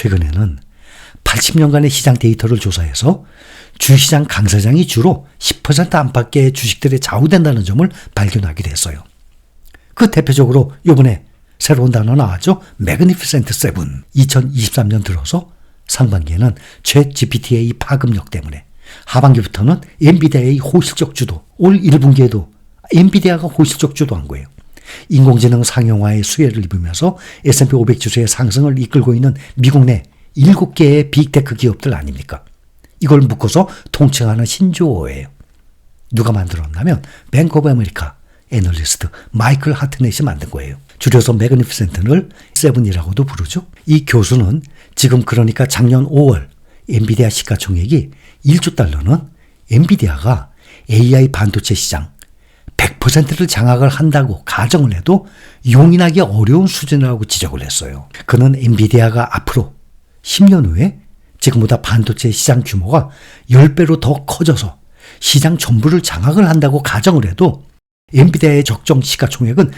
최근에는 80년간의 시장 데이터를 조사해서 주시장 강세장이 주로 10% 안팎의 주식들에 좌우된다는 점을 발견하게 됐어요. 그 대표적으로 이번에 새로운 단어 나왔죠. Magnificent Seven. 2023년 들어서 상반기에는 챗GPT의 파급력 때문에, 하반기부터는 엔비디아의 호실적 주도, 올 1분기에도 엔비디아가 호실적 주도한 거예요. 인공지능 상용화의 수혜를 입으면서 S&P 500 지수의 상승을 이끌고 있는 미국 내 7개의 빅테크 기업들 아닙니까? 이걸 묶어서 통칭하는 신조어예요. 누가 만들었냐면 뱅크 오브 아메리카 애널리스트 마이클 하트넷이 만든 거예요. 줄여서 매그니피센트를 세븐이라고도 부르죠. 이 교수는 지금, 그러니까 작년 5월 엔비디아 시가총액이 1조 달러는 엔비디아가 AI 반도체 시장 100%를 장악을 한다고 가정을 해도 용인하기 어려운 수준이라고 지적을 했어요. 그는 엔비디아가 앞으로 10년 후에 지금보다 반도체 시장 규모가 10배로 더 커져서 시장 전부를 장악을 한다고 가정을 해도 엔비디아의 적정 시가총액은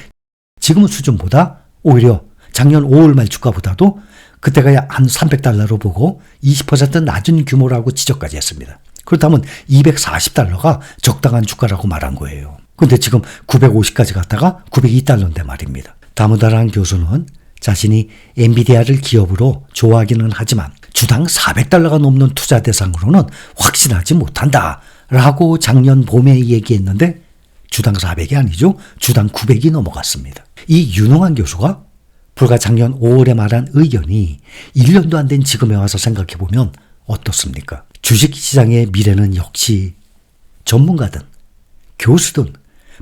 지금 수준보다 오히려 작년 5월 말 주가보다도 그때가 한 300달러로 보고 20% 낮은 규모라고 지적까지 했습니다. 그렇다면 240달러가 적당한 주가라고 말한 거예요. 근데 지금 950까지 갔다가 902달러인데 말입니다. 다무다라는 교수는 자신이 엔비디아를 기업으로 좋아하기는 하지만 주당 400달러가 넘는 투자 대상으로는 확신하지 못한다 라고 작년 봄에 얘기했는데 주당 400이 아니죠. 주당 900이 넘어갔습니다. 이 유능한 교수가 불과 작년 5월에 말한 의견이 1년도 안 된 지금에 와서 생각해보면 어떻습니까? 주식시장의 미래는 역시 전문가든 교수든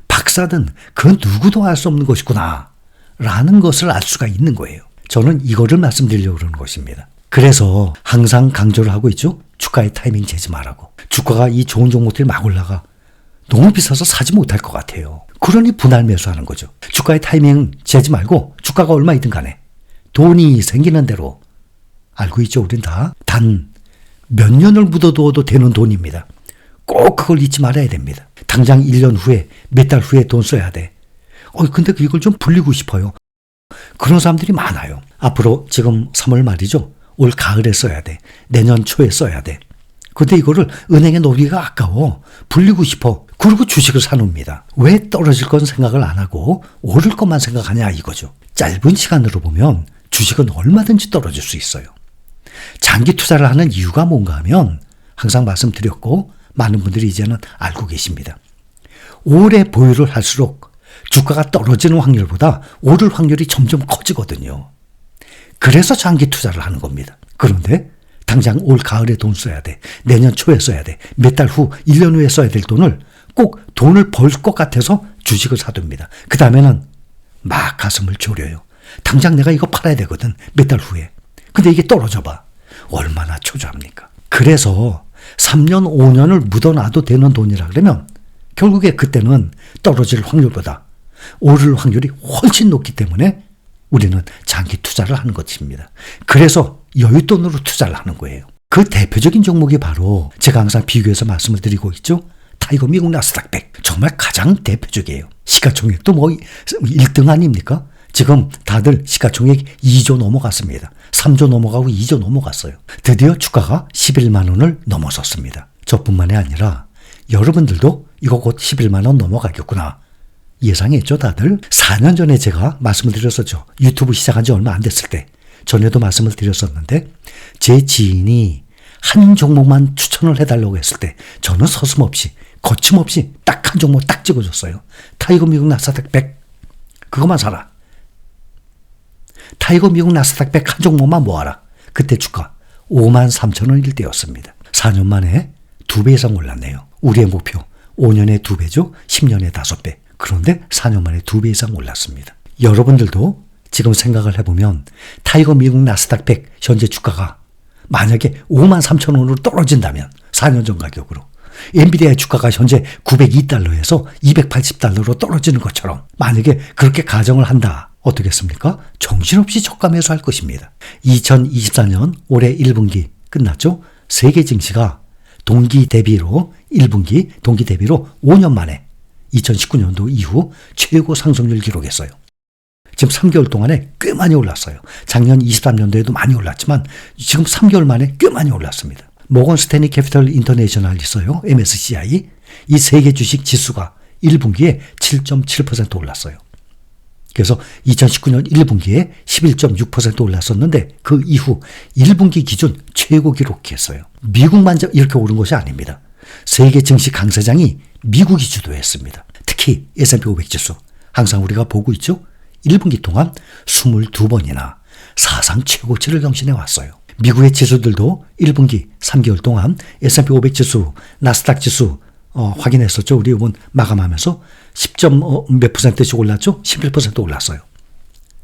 박사든 그 누구도 알 수 없는 것이구나 라는 것을 알 수가 있는 거예요. 저는 이거를 말씀드리려고 그러는 것입니다. 그래서 항상 강조를 하고 있죠. 주가의 타이밍 재지 말라고. 주가가 이 좋은 종목들이 막 올라가 너무 비싸서 사지 못할 것 같아요. 그러니 분할 매수하는 거죠. 주가의 타이밍 재지 말고 주가가 얼마이든 간에 돈이 생기는 대로, 알고 있죠. 우린 다. 단 몇 년을 묻어두어도 되는 돈입니다. 꼭 그걸 잊지 말아야 됩니다. 당장 1년 후에, 몇 달 후에 돈 써야 돼. 근데 이걸 좀 불리고 싶어요. 그런 사람들이 많아요. 앞으로 지금 3월 말이죠. 올 가을에 써야 돼. 내년 초에 써야 돼. 근데 이거를 은행에 놓기가 아까워. 불리고 싶어. 그리고 주식을 사놉니다. 왜 떨어질 건 생각을 안 하고 오를 것만 생각하냐 이거죠. 짧은 시간으로 보면 주식은 얼마든지 떨어질 수 있어요. 장기 투자를 하는 이유가 뭔가 하면 항상 말씀드렸고 많은 분들이 이제는 알고 계십니다. 오래 보유를 할수록 주가가 떨어지는 확률보다 오를 확률이 점점 커지거든요. 그래서 장기 투자를 하는 겁니다. 그런데 당장 올 가을에 돈 써야 돼. 내년 초에 써야 돼. 몇 달 후, 1년 후에 써야 될 돈을 꼭 돈을 벌 것 같아서 주식을 사둡니다. 그 다음에는 막 가슴을 졸여요. 당장 내가 이거 팔아야 되거든. 몇 달 후에. 근데 이게 떨어져 봐. 얼마나 초조합니까? 그래서 3년, 5년을 묻어놔도 되는 돈이라 그러면 결국에 그때는 떨어질 확률보다 오를 확률이 훨씬 높기 때문에 우리는 장기 투자를 하는 것입니다. 그래서 여윳돈으로 투자를 하는 거예요. 그 대표적인 종목이 바로 제가 항상 비교해서 말씀을 드리고 있죠. 타이거 미국 나스닥 100. 정말 가장 대표적이에요. 시가총액도 1등 아닙니까? 지금 다들 시가총액 2조 넘어갔습니다. 3조 넘어가고 2조 넘어갔어요. 드디어 주가가 11만 원을 넘어섰습니다. 저뿐만이 아니라 여러분들도 이거 곧 11만 원 넘어가겠구나 예상했죠 다들? 4년 전에 제가 말씀을 드렸었죠. 유튜브 시작한 지 얼마 안 됐을 때 전에도 말씀을 드렸었는데 제 지인이 한 종목만 추천을 해달라고 했을 때 저는 서슴없이 거침없이 딱 한 종목 딱 찍어줬어요. 타이거 미국 나스닥 100 그것만 사라. 타이거 미국 나스닥 100 한 종목만 모아라. 그때 주가 53,000원일 때였습니다. 4년 만에 2배 이상 올랐네요. 우리의 목표 5년에 2배죠. 10년에 5배. 그런데 4년 만에 2배 이상 올랐습니다. 여러분들도 지금 생각을 해보면 타이거 미국 나스닥 100 현재 주가가 만약에 53,000원으로 떨어진다면 4년 전 가격으로 엔비디아의 주가가 현재 902달러에서 280달러로 떨어지는 것처럼 만약에 그렇게 가정을 한다. 어떻겠습니까? 정신없이 저가 매수할 것입니다. 2024년 올해 1분기 끝났죠? 세계 증시가 동기 대비로 1분기 동기 대비로 5년 만에 2019년도 이후 최고 상승률 기록했어요. 지금 3개월 동안에 꽤 많이 올랐어요. 작년 23년도에도 많이 올랐지만 지금 3개월 만에 꽤 많이 올랐습니다. 모건 스탠리 캐피털 인터내셔널 있어요. MSCI. 이 세계 주식 지수가 1분기에 7.7% 올랐어요. 그래서 2019년 1분기에 11.6% 올랐었는데 그 이후 1분기 기준 최고 기록했어요. 미국만 이렇게 오른 것이 아닙니다. 세계 증시 강세장이 미국이 주도했습니다. 특히 S&P 500 지수. 항상 우리가 보고 있죠. 1분기 동안 22번이나 사상 최고치를 경신해 왔어요. 미국의 지수들도 1분기 3개월 동안 S&P 500 지수, 나스닥 지수 확인했었죠. 우리 이번 마감하면서 10몇 %씩 올랐죠. 11% 올랐어요.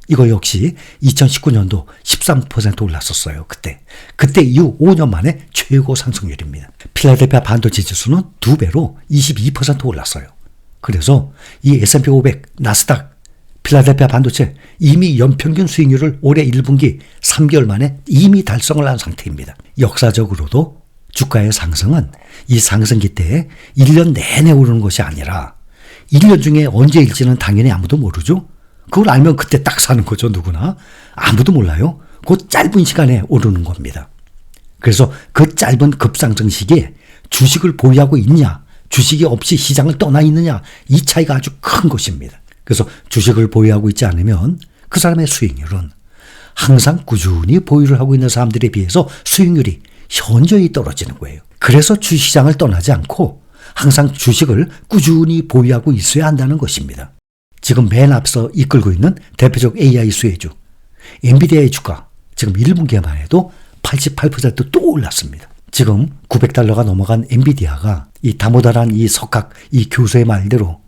이거 역시 2019년도 13% 올랐었어요. 그때 이후 5년 만에 최고 상승률입니다. 필라델피아 반도체 지수는 2배로 22% 올랐어요. 그래서 이 S&P 500, 나스닥, 필라델피아 반도체 이미 연평균 수익률을 올해 1분기 3개월 만에 이미 달성을 한 상태입니다. 역사적으로도 주가의 상승은 이 상승기 때에 1년 내내 오르는 것이 아니라 1년 중에 언제일지는 당연히 아무도 모르죠. 그걸 알면 그때 딱 사는 거죠. 누구나. 아무도 몰라요. 그 짧은 시간에 오르는 겁니다. 그래서 그 짧은 급상승 시기에 주식을 보유하고 있냐, 주식이 없이 시장을 떠나 있느냐, 이 차이가 아주 큰 것입니다. 그래서 주식을 보유하고 있지 않으면 그 사람의 수익률은 항상 꾸준히 보유를 하고 있는 사람들에 비해서 수익률이 현저히 떨어지는 거예요. 그래서 주시장을 떠나지 않고 항상 주식을 꾸준히 보유하고 있어야 한다는 것입니다. 지금 맨 앞서 이끌고 있는 대표적 AI 수혜주 엔비디아의 주가 지금 1분기에만 해도 88% 또 올랐습니다. 지금 $900가 넘어간 엔비디아가 이 다모다란 이 석학 이 교수의 말대로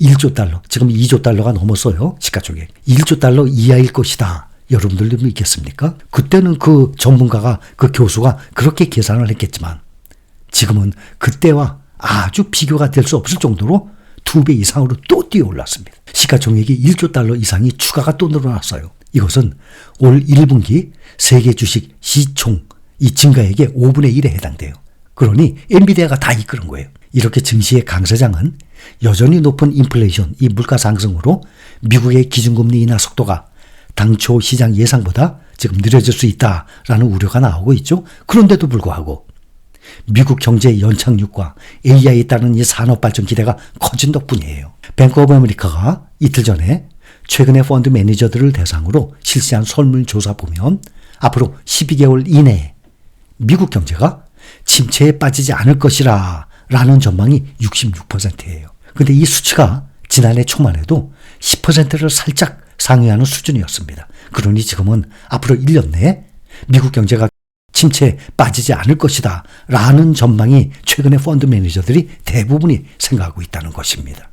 1조 달러, 지금 2조 달러가 넘었어요. 시가총액. 1조 달러 이하일 것이다. 여러분들도 믿겠습니까? 그때는 그 전문가가, 그 교수가 그렇게 계산을 했겠지만 지금은 그때와 아주 비교가 될 수 없을 정도로 2배 이상으로 또 뛰어 올랐습니다. 시가총액이 1조 달러 이상이 추가가 또 늘어났어요. 이것은 올 1분기 세계 주식 시총 이 증가액의 5분의 1에 해당돼요. 그러니 엔비디아가 다 이끄는 거예요. 이렇게 증시의 강세장은 여전히 높은 인플레이션, 이 물가 상승으로 미국의 기준금리 인하 속도가 당초 시장 예상보다 지금 느려질 수 있다라는 우려가 나오고 있죠. 그런데도 불구하고 미국 경제의 연착륙과 AI에 따른 이 산업 발전 기대가 커진 덕분이에요. 뱅크 오브 아메리카가 이틀 전에 최근에 펀드 매니저들을 대상으로 실시한 설문조사 보면 앞으로 12개월 이내에 미국 경제가 침체에 빠지지 않을 것이라 라는 전망이 66%예요. 근데 이 수치가 지난해 초만 해도 10%를 살짝 상회하는 수준이었습니다. 그러니 지금은 앞으로 1년 내에 미국 경제가 침체에 빠지지 않을 것이다 라는 전망이 최근에 펀드 매니저들이 대부분이 생각하고 있다는 것입니다.